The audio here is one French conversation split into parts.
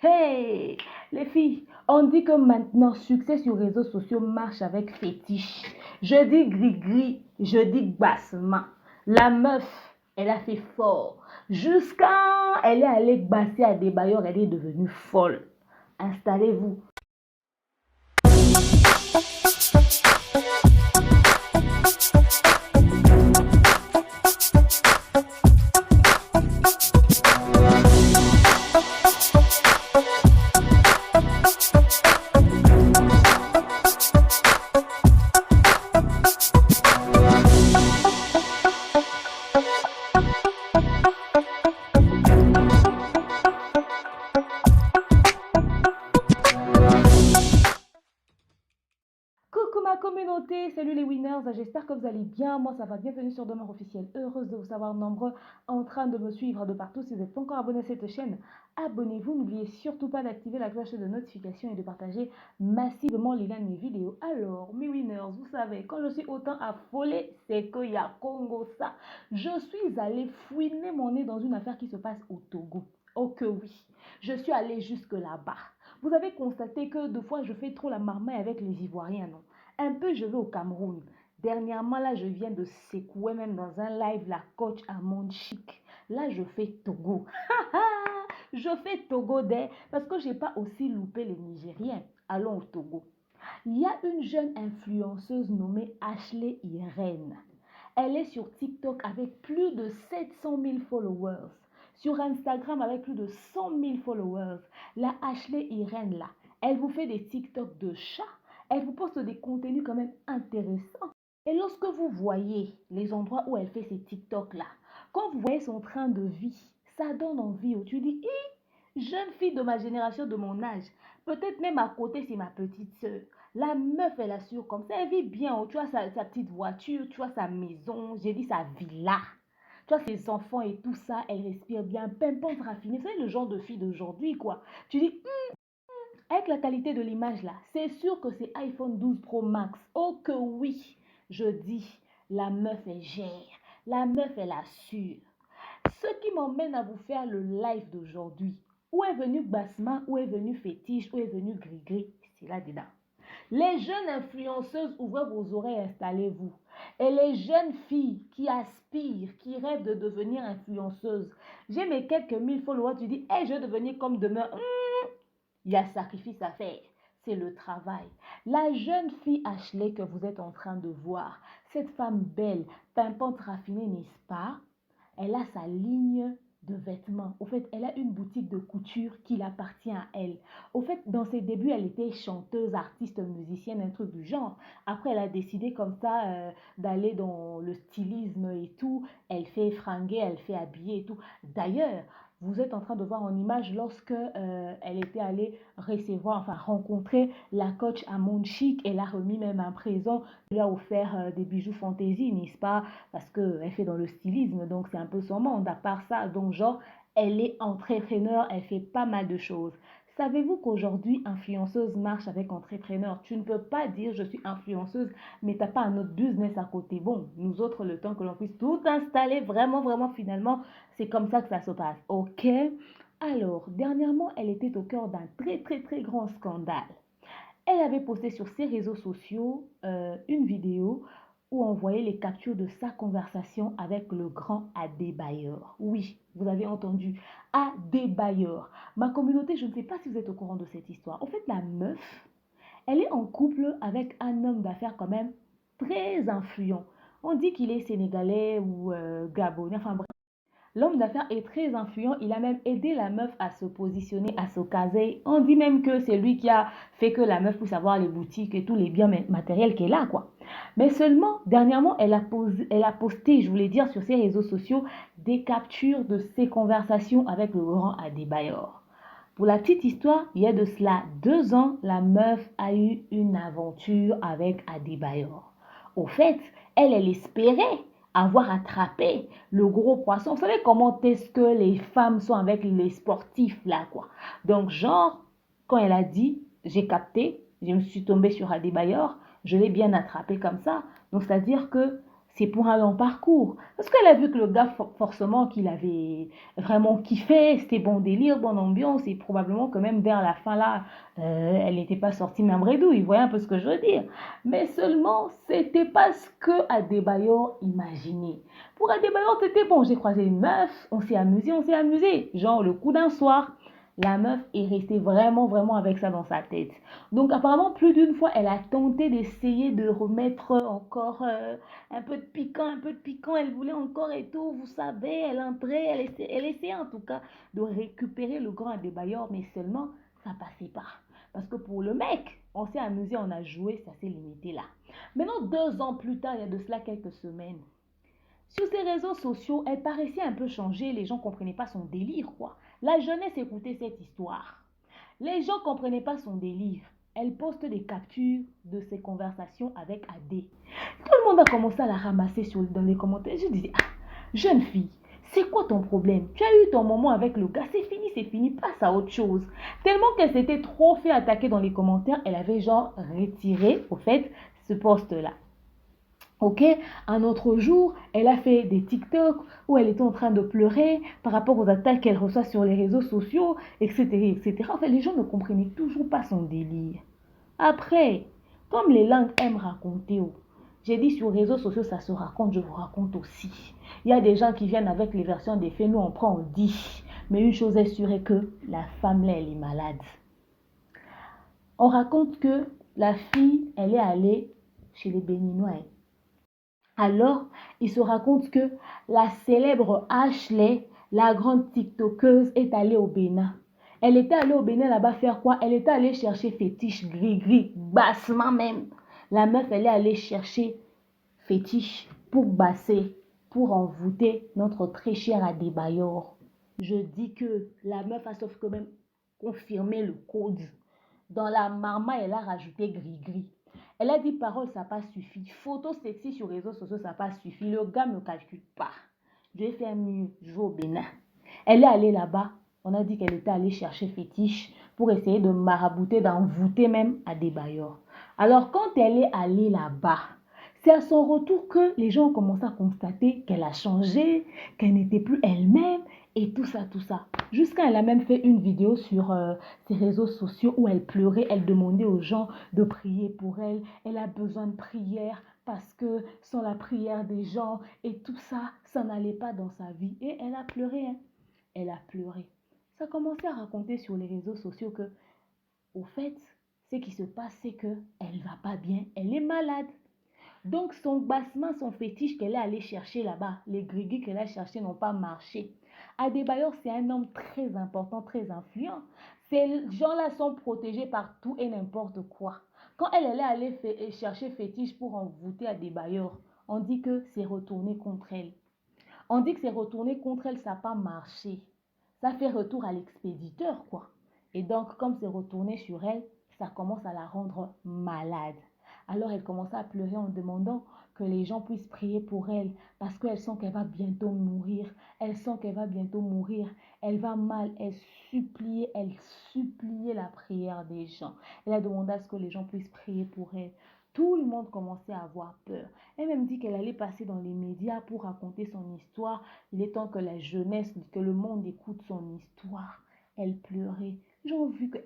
Hey, les filles, on dit que maintenant, succès sur les réseaux sociaux marche avec fétiche. Je dis gris-gris, je dis bassement. La meuf, elle a fait fort. Jusqu'à elle est allée basser à des bailleurs, elle est devenue folle. Installez-vous. Coucou ma communauté, salut les winners, j'espère que vous allez bien, moi ça va, bienvenue sur Demeure Officielle, heureuse de vous savoir nombreux en train de me suivre de partout. Si vous n'êtes pas encore abonné à cette chaîne, abonnez-vous, n'oubliez surtout pas d'activer la cloche de notification et de partager massivement les liens de mes vidéos. Alors mes winners, vous savez, quand je suis autant affolée, c'est qu'il y a Congo ça. Je suis allée fouiner mon nez dans une affaire qui se passe au Togo. Oh que oui, je suis allée jusque là-bas. Vous avez constaté que deux fois je fais trop la marmaille avec les Ivoiriens, non? Un peu je vais au Cameroun. Dernièrement là je viens de secouer même dans un live la coach à Monde Chic. Là je fais Togo. Je fais Togo parce que j'ai pas aussi loupé les Nigériens. Allons au Togo. Il y a une jeune influenceuse nommée Ashley Irene. Elle est sur TikTok avec plus de 700 000 followers. Sur Instagram avec plus de 100 000 followers. La Ashley Irene là, elle vous fait des TikTok de chat. Elle vous poste des contenus quand même intéressants. Et lorsque vous voyez les endroits où elle fait ces TikTok là, quand vous voyez son train de vie, ça donne envie. Tu dis, jeune fille de ma génération, de mon âge, peut-être même à côté, c'est ma petite soeur. La meuf, elle assure comme ça, elle vit bien. Tu vois sa petite voiture, tu vois sa maison, j'ai dit sa villa. Tu vois ses enfants et tout ça, elle respire bien, pimpante, raffinée. C'est le genre de fille d'aujourd'hui, quoi. Tu dis, avec la qualité de l'image là, c'est sûr que c'est iPhone 12 Pro Max. Oh que oui, je dis, la meuf, elle gère. La meuf, elle assure. Ce qui m'emmène à vous faire le live d'aujourd'hui. Où est venu Basma, où est venu Fétiche, où est venu Grigri, c'est là-dedans. Les jeunes influenceuses, ouvrez vos oreilles, installez-vous. Et les jeunes filles qui aspirent, qui rêvent de devenir influenceuses. J'ai mes quelques mille followers, tu dis, hey, je vais devenir comme demain. Il y a sacrifice à faire. C'est le travail. La jeune fille Ashley que vous êtes en train de voir, cette femme belle, pimpante, raffinée, n'est-ce pas? Elle a sa ligne de vêtements. Au fait, elle a une boutique de couture qui appartient à elle. Au fait, dans ses débuts, elle était chanteuse, artiste, musicienne, un truc du genre. Après, elle a décidé comme ça d'aller dans le stylisme et tout. Elle fait fringuer, elle fait habiller et tout. D'ailleurs, vous êtes en train de voir en image lorsque elle était allée recevoir, enfin rencontrer la coach à Monde Chic. Elle a remis même un présent, lui a offert des bijoux fantaisie, n'est-ce pas? Parce qu'elle fait dans le stylisme, donc c'est un peu son monde. À part ça, donc genre, elle est entrepreneur, elle fait pas mal de choses. Savez-vous qu'aujourd'hui, influenceuse marche avec entrepreneur? Tu ne peux pas dire je suis influenceuse, mais tu n'as pas un autre business à côté. Bon, nous autres, le temps que l'on puisse tout installer, vraiment, vraiment, finalement, c'est comme ça que ça se passe. Ok? Alors, dernièrement, elle était au cœur d'un très, très, très grand scandale. Elle avait posté sur ses réseaux sociaux une vidéo où on voyait les captures de sa conversation avec le grand Adebayor. Oui, vous avez entendu, Adebayor. Ma communauté, je ne sais pas si vous êtes au courant de cette histoire. En fait, la meuf, elle est en couple avec un homme d'affaires quand même très influent. On dit qu'il est sénégalais ou gabonais, enfin bref. L'homme d'affaires est très influent. Il a même aidé la meuf à se positionner, à se caser. On dit même que c'est lui qui a fait que la meuf puisse avoir les boutiques et tous les biens matériels qu'elle a, quoi. Mais seulement, dernièrement, elle a posté, je voulais dire, sur ses réseaux sociaux, des captures de ses conversations avec le grand Adebayor. Pour la petite histoire, il y a de cela 2 ans, la meuf a eu une aventure avec Adebayor. Au fait, elle espérait avoir attrapé le gros poisson. Vous savez comment est-ce que les femmes sont avec les sportifs là, quoi. Donc, genre, quand elle a dit, j'ai capté, je me suis tombée sur Adebayor, je l'ai bien attrapé comme ça. Donc, c'est-à-dire que c'est pour un long parcours. Parce qu'elle a vu que le gars, forcément, qu'il avait vraiment kiffé, c'était bon délire, bonne ambiance, et probablement que même vers la fin, là, elle n'était pas sortie même bredouille, vous voyez un peu ce que je veux dire. Mais seulement, c'était pas ce que Adebayor imaginait. Pour Adebayor, c'était bon, j'ai croisé une meuf, on s'est amusé, on s'est amusé. Genre, le coup d'un soir, la meuf est restée vraiment, vraiment avec ça dans sa tête. Donc, apparemment, plus d'une fois, elle a tenté d'essayer de remettre encore un peu de piquant, un peu de piquant. Elle voulait encore et tout, vous savez, elle entrait, elle essayait en tout cas de récupérer le grand Adebayor, mais seulement, ça passait pas. Parce que pour le mec, on s'est amusé, on a joué, ça s'est limité là. Maintenant, 2 ans plus tard, il y a de cela quelques semaines, sur ses réseaux sociaux, elle paraissait un peu changée, les gens ne comprenaient pas son délire, quoi. La jeunesse écoutait cette histoire. Les gens ne comprenaient pas son délire. Elle poste des captures de ses conversations avec Adé. Tout le monde a commencé à la ramasser dans les commentaires. Je disais, ah, jeune fille, c'est quoi ton problème? Tu as eu ton moment avec le gars, c'est fini, passe à autre chose. Tellement qu'elle s'était trop fait attaquer dans les commentaires, elle avait genre retiré, au fait, ce post-là. Ok, un autre jour, elle a fait des TikTok où elle était en train de pleurer par rapport aux attaques qu'elle reçoit sur les réseaux sociaux, etc., etc. Enfin, les gens ne comprenaient toujours pas son délire. Après, comme les langues aiment raconter, j'ai dit sur les réseaux sociaux, ça se raconte, je vous raconte aussi. Il y a des gens qui viennent avec les versions des faits, nous on prend, on dit. Mais une chose est sûre est que la femme là, elle est malade. On raconte que la fille, elle est allée chez les Béninois. Alors, il se raconte que la célèbre Ashley, la grande TikTokeuse, est allée au Bénin. Elle était allée au Bénin là-bas faire quoi? Elle était allée chercher fétiche gris-gris, bassement même. La meuf, elle est allée chercher fétiche pour basser, pour envoûter notre très cher Adebayor. Je dis que la meuf a sauf quand même confirmé le code. Dans la marma, elle a rajouté gris-gris. Elle a dit parole, ça n'a pas suffi. Photo sexy sur les réseaux sociaux, ça n'a pas suffi. Le gars ne me calcule pas. Je vais faire mieux. Je vais au Bénin. Elle est allée là-bas. On a dit qu'elle était allée chercher fétiche pour essayer de marabouter, d'envoûter même Adebayor. Alors, quand elle est allée là-bas, c'est à son retour que les gens ont commencé à constater qu'elle a changé, qu'elle n'était plus elle-même et tout ça, tout ça. Jusqu'à elle a même fait une vidéo sur ses réseaux sociaux où elle pleurait, elle demandait aux gens de prier pour elle. Elle a besoin de prière parce que sans la prière des gens et tout ça, ça n'allait pas dans sa vie. Et elle a pleuré, hein. Elle a pleuré. Ça a commencé à raconter sur les réseaux sociaux que, au fait, ce qui se passe, c'est qu'elle ne va pas bien, elle est malade. Donc, son bassement, son fétiche qu'elle est allée chercher là-bas, les grigues qu'elle a cherchés n'ont pas marché. Adebayor, c'est un homme très important, très influent. Ces gens-là sont protégés par tout et n'importe quoi. Quand elle est allée chercher fétiche pour envoûter Adebayor, on dit que c'est retourné contre elle. On dit que c'est retourné contre elle, ça n'a pas marché. Ça fait retour à l'expéditeur, quoi. Et donc, comme c'est retourné sur elle, ça commence à la rendre malade. Alors, elle commence à pleurer en demandant que les gens puissent prier pour elle parce qu'elle sent qu'elle va bientôt mourir. Elle sent qu'elle va bientôt mourir. Elle va mal. Elle suppliait la prière des gens. Elle a demandé à ce que les gens puissent prier pour elle. Tout le monde commençait à avoir peur. Elle même dit qu'elle allait passer dans les médias pour raconter son histoire. Il est temps que la jeunesse, que le monde écoute son histoire. Elle pleurait. J'ai vu que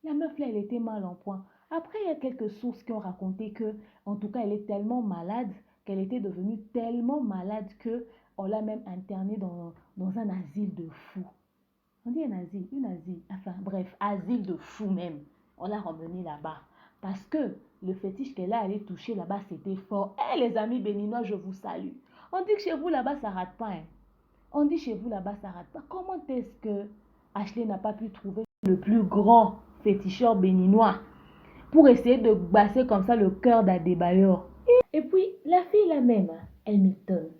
la meuf là, elle était mal en point. Après, il y a quelques sources qui ont raconté que, en tout cas, elle est tellement malade qu'elle était devenue tellement malade que on l'a même internée dans un asile de fous. On dit un asile, une asile, enfin bref, asile de fous même. On l'a ramenée là-bas. Parce que le fétiche qu'elle a allé toucher là-bas, c'était fort. Eh les amis béninois, je vous salue. On dit que chez vous là-bas, ça rate pas. Hein. On dit chez vous là-bas, ça rate pas. Comment est-ce que Ashley n'a pas pu trouver le plus grand féticheur béninois pour essayer de basser comme ça le cœur d'Adebayor? Et puis, la fille la même, elle m'étonne.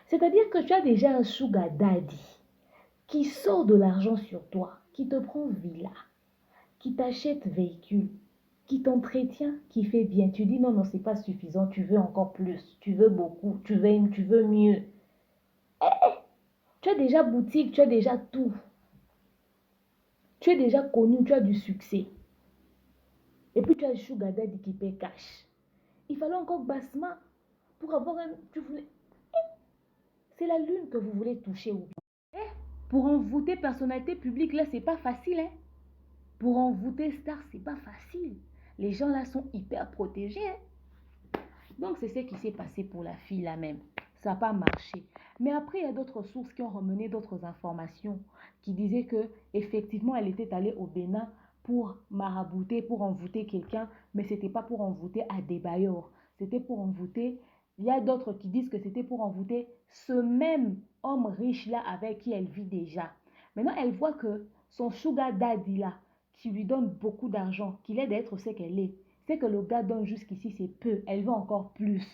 C'est-à-dire que tu as déjà un sugar daddy qui sort de l'argent sur toi, qui te prend villa, qui t'achète véhicule, qui t'entretient, qui fait bien. Tu dis non, non, c'est pas suffisant, tu veux encore plus, tu veux beaucoup, tu veux mieux. Tu as déjà boutique, tu as déjà tout. Tu es déjà connu, tu as du succès. Et puis tu as le sugar daddy qui paie cash. Il fallait encore bassement pour avoir un... Tu voulais... C'est la lune que vous voulez toucher ou bien. Pour envoûter personnalité publique, là, c'est pas facile, hein. Pour envoûter star, c'est pas facile. Les gens là sont hyper protégés, hein. Donc, c'est ce qui s'est passé pour la fille là même. Ça n'a pas marché. Mais après, il y a d'autres sources qui ont ramené d'autres informations qui disaient que effectivement, elle était allée au Bénin pour marabouter, pour envoûter quelqu'un, mais ce n'était pas pour envoûter Adebayor. C'était pour envoûter. Il y a d'autres qui disent que c'était pour envoûter ce même homme riche là avec qui elle vit déjà. Maintenant, elle voit que son sugar daddy là, qui lui donne beaucoup d'argent, qu'il aide à être ce qu'elle est, c'est que le gars donne jusqu'ici, c'est peu. Elle veut encore plus.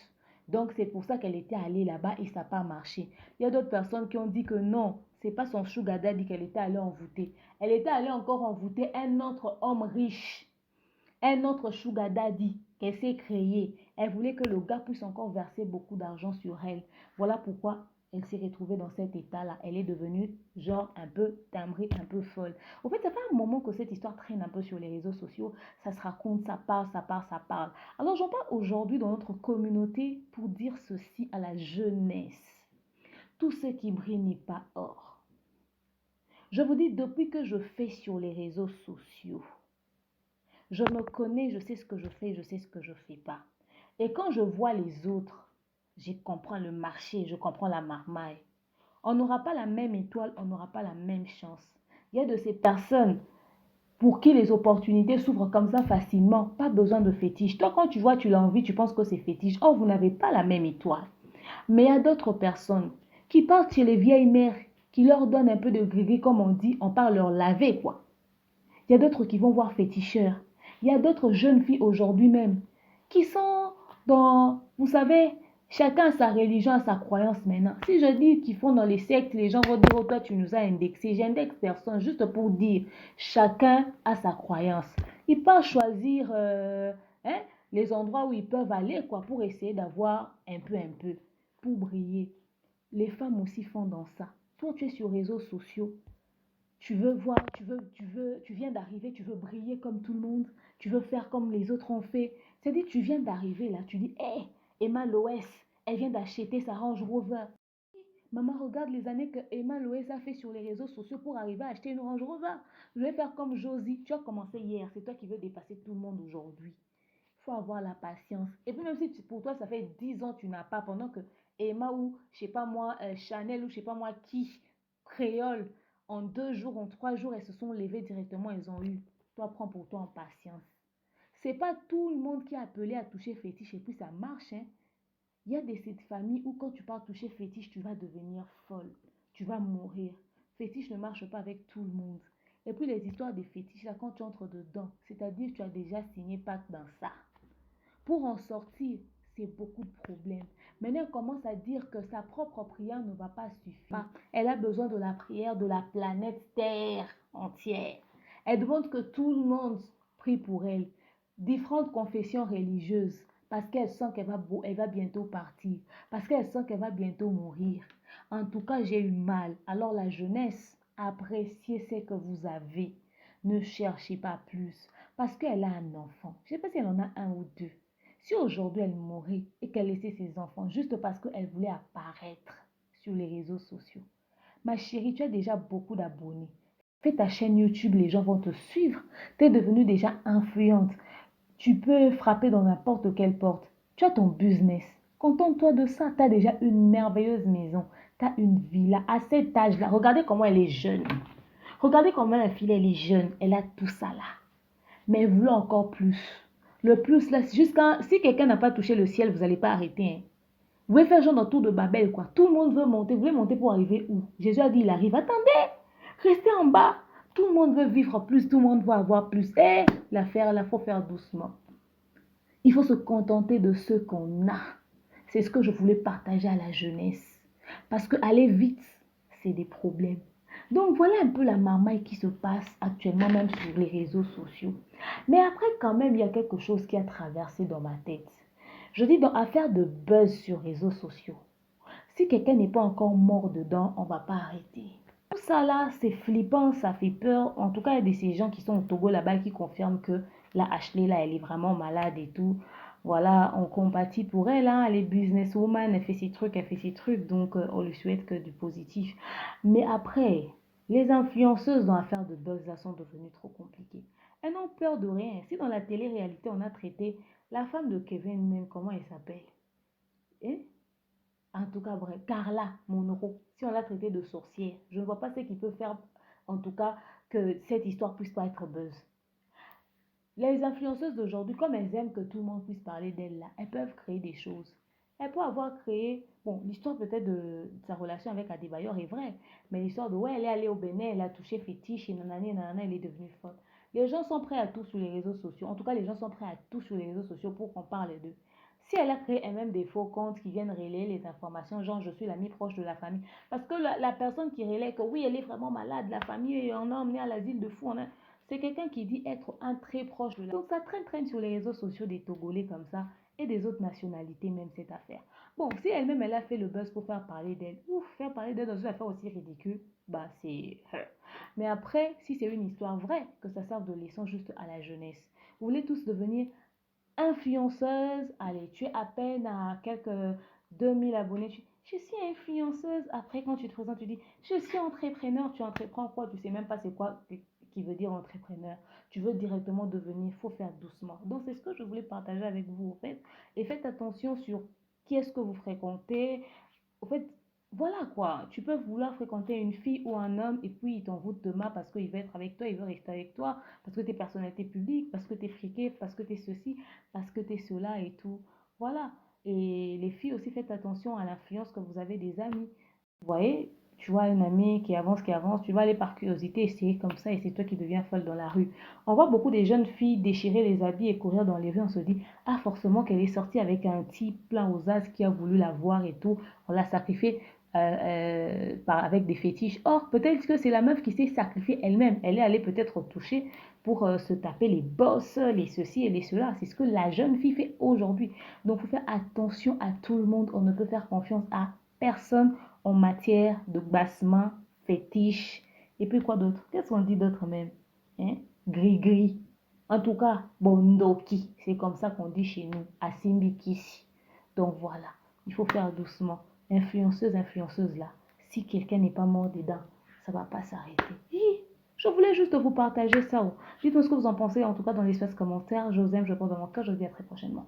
Donc, c'est pour ça qu'elle était allée là-bas et ça n'a pas marché. Il y a d'autres personnes qui ont dit que non, c'est pas son sugar daddy qu'elle était allée envoûter. Elle était allée encore envoûter un autre homme riche, un autre sugar daddy qu'elle s'est créé. Elle voulait que le gars puisse encore verser beaucoup d'argent sur elle. Voilà pourquoi elle s'est retrouvée dans cet état-là. Elle est devenue genre un peu timbrée, un peu folle. Au fait, ça fait un moment que cette histoire traîne un peu sur les réseaux sociaux. Ça se raconte, ça parle, ça parle, ça parle. Alors j'en parle aujourd'hui dans notre communauté pour dire ceci à la jeunesse. Tout ce qui brille n'est pas or. Je vous dis, depuis que je fais sur les réseaux sociaux, je me connais, je sais ce que je fais, je sais ce que je ne fais pas. Et quand je vois les autres, je comprends le marché, je comprends la marmaille. On n'aura pas la même étoile, on n'aura pas la même chance. Il y a de ces personnes pour qui les opportunités s'ouvrent comme ça facilement. Pas besoin de fétiche. Toi, quand tu vois, tu l'as envie, tu penses que c'est fétiche. Oh, vous n'avez pas la même étoile. Mais il y a d'autres personnes qui partent chez les vieilles mères, qui leur donnent un peu de gris comme on dit, on part leur laver, quoi. Il y a d'autres qui vont voir féticheurs. Il y a d'autres jeunes filles aujourd'hui même qui sont dans, vous savez, chacun a sa religion, a sa croyance maintenant. Si je dis qu'ils font dans les sectes, les gens vont dire, oh toi tu nous as indexé. J'indexe personne, juste pour dire, chacun a sa croyance. Ils peuvent choisir hein, les endroits où ils peuvent aller quoi, pour essayer d'avoir un peu, pour briller. Les femmes aussi font dans ça. Toi tu es sur les réseaux sociaux. Tu veux voir, tu viens d'arriver, tu veux briller comme tout le monde, tu veux faire comme les autres ont fait. C'est-à-dire, tu viens d'arriver là, tu dis, hé, Emma Loès, elle vient d'acheter sa Range Rover. Maman, regarde les années que Emma Loès a fait sur les réseaux sociaux pour arriver à acheter une Range Rover. Je vais faire comme Josie. Tu as commencé hier, c'est toi qui veux dépasser tout le monde aujourd'hui. Il faut avoir la patience. Et puis même si pour toi, ça fait 10 ans que tu n'as pas, pendant que Emma ou, je sais pas moi, Chanel ou je sais pas moi qui, Créole, en 2 jours, en 3 jours, elles se sont levées directement, elles ont eu. Toi, prends pour toi en patience. C'est pas tout le monde qui est appelé à toucher fétiche et puis ça marche, hein. Il y a des cette familles où quand tu pars toucher fétiche, tu vas devenir folle. Tu vas mourir. Fétiche ne marche pas avec tout le monde. Et puis les histoires des fétiches, là, quand tu entres dedans, c'est-à-dire que tu as déjà signé pacte dans ça. Pour en sortir, c'est beaucoup de problèmes. Maintenant, elle commence à dire que sa propre prière ne va pas suffire. Elle a besoin de la prière de la planète Terre entière. Elle demande que tout le monde prie pour elle. Différentes confessions religieuses, parce qu'elle sent elle va bientôt partir, parce qu'elle sent qu'elle va bientôt mourir. En tout cas, j'ai eu mal. Alors la jeunesse, appréciez ce que vous avez. Ne cherchez pas plus, parce qu'elle a un enfant. Je ne sais pas si elle en a un ou deux. Si aujourd'hui elle mourait et qu'elle laissait ses enfants juste parce qu'elle voulait apparaître sur les réseaux sociaux, ma chérie, tu as déjà beaucoup d'abonnés. Fais ta chaîne YouTube, les gens vont te suivre. Tu es devenue déjà influente. Tu peux frapper dans n'importe quelle porte. Tu as ton business. Contente-toi de ça. Tu as déjà une merveilleuse maison. Tu as une villa. À cet âge-là, regardez comment elle est jeune. Regardez comment la fille, elle est jeune. Elle a tout ça là. Mais elle voulait encore plus. Le plus là, jusqu'à si quelqu'un n'a pas touché le ciel, vous n'allez pas arrêter. Hein. Vous pouvez faire genre dans tour de Babel, quoi. Tout le monde veut monter. Vous voulez monter pour arriver où? Jésus a dit, il arrive. Attendez, restez en bas. Tout le monde veut vivre plus, tout le monde veut avoir plus. Et l'affaire, là, il faut faire doucement. Il faut se contenter de ce qu'on a. C'est ce que je voulais partager à la jeunesse. Parce que aller vite, c'est des problèmes. Donc voilà un peu la marmaille qui se passe actuellement même sur les réseaux sociaux. Mais après quand même, il y a quelque chose qui a traversé dans ma tête. Je dis dans affaire de buzz sur les réseaux sociaux. Si quelqu'un n'est pas encore mort dedans, on ne va pas arrêter. Tout ça là, c'est flippant, ça fait peur. En tout cas, il y a de ces gens qui sont au Togo là-bas qui confirment que la Ashley là, elle est vraiment malade et tout. Voilà, on compatit pour elle, hein, elle est businesswoman, elle fait ses trucs, donc on lui souhaite que du positif. Mais après, les influenceuses dans l'affaire de buzz là sont devenues trop compliquées. Elles n'ont peur de rien. Si dans la télé-réalité on a traité la femme de Kevin, même comment elle s'appelle? Hein? En tout cas, bref, Carla Monroe, si on l'a traitée de sorcière, je ne vois pas ce qui peut faire, en tout cas, que cette histoire puisse pas être buzz. Les influenceuses d'aujourd'hui, comme elles aiment que tout le monde puisse parler d'elles là, elles peuvent créer des choses. Elles peuvent avoir créé, bon, l'histoire peut-être de sa relation avec Adebayor est vraie, mais l'histoire de ouais, elle est allée au Bénin, elle a touché fétiche et nanana, nanana, elle est devenue folle. Les gens sont prêts à tout sur les réseaux sociaux. En tout cas, les gens sont prêts à tout sur les réseaux sociaux pour qu'on parle d'eux. Si elle a créé elle-même des faux comptes qui viennent relayer les informations, genre je suis l'ami proche de la famille, parce que la personne qui relaie que oui, elle est vraiment malade, la famille, on a emmené à l'asile de fous, c'est quelqu'un qui dit être un très proche de la... Donc ça traîne sur les réseaux sociaux des Togolais comme ça et des autres nationalités même cette affaire. Bon, si elle-même elle a fait le buzz pour faire parler d'elle, ou faire parler d'elle dans une affaire aussi ridicule, bah c'est... Mais après, si c'est une histoire vraie, que ça serve de leçon juste à la jeunesse. Vous voulez tous devenir influenceuse, allez, tu es à peine à quelques 2000 abonnés, je suis influenceuse. Après, quand tu te présentes, tu dis, je suis entrepreneur, tu entreprends quoi? Tu sais même pas c'est quoi qui veut dire entrepreneur. Tu veux directement devenir, faut faire doucement. Donc, c'est ce que je voulais partager avec vous, en fait. Et faites attention sur qui est-ce que vous fréquentez. En fait, voilà quoi. Tu peux vouloir fréquenter une fille ou un homme et puis il t'envoûte demain parce qu'il veut être avec toi, il veut rester avec toi, parce que tu es personnalité publique, parce que tu es friqué, parce que tu es ceci, parce que tu es cela et tout. Voilà. Et les filles aussi, faites attention à l'influence que vous avez des amis. Vous voyez, tu vois une amie qui avance, tu vas aller par curiosité essayer comme ça et c'est toi qui deviens folle dans la rue. On voit beaucoup des jeunes filles déchirer les habits et courir dans les rues, on se dit, ah forcément qu'elle est sortie avec un type plein aux as qui a voulu la voir et tout, on l'a sacrifiée avec des fétiches. Or, peut-être que c'est la meuf qui s'est sacrifiée elle-même, elle est allée peut-être toucher pour se taper les bosses, les ceci et les cela. C'est ce que la jeune fille fait aujourd'hui. Donc, il faut faire attention à tout le monde. On ne peut faire confiance à personne en matière de bassement, fétiche. Et puis quoi d'autre? Qu'est-ce qu'on dit d'autre même? Hein? Gris-gris. En tout cas, bondoki. C'est comme ça qu'on dit chez nous. À Simbikisi. Donc voilà. Il faut faire doucement. Influenceuse là. Si quelqu'un n'est pas mort dedans, ça ne va pas s'arrêter. Je voulais juste vous partager ça. Dites-moi ce que vous en pensez, en tout cas dans l'espace commentaire. Je vous aime, je porte dans mon cœur. Je vous dis à très prochainement.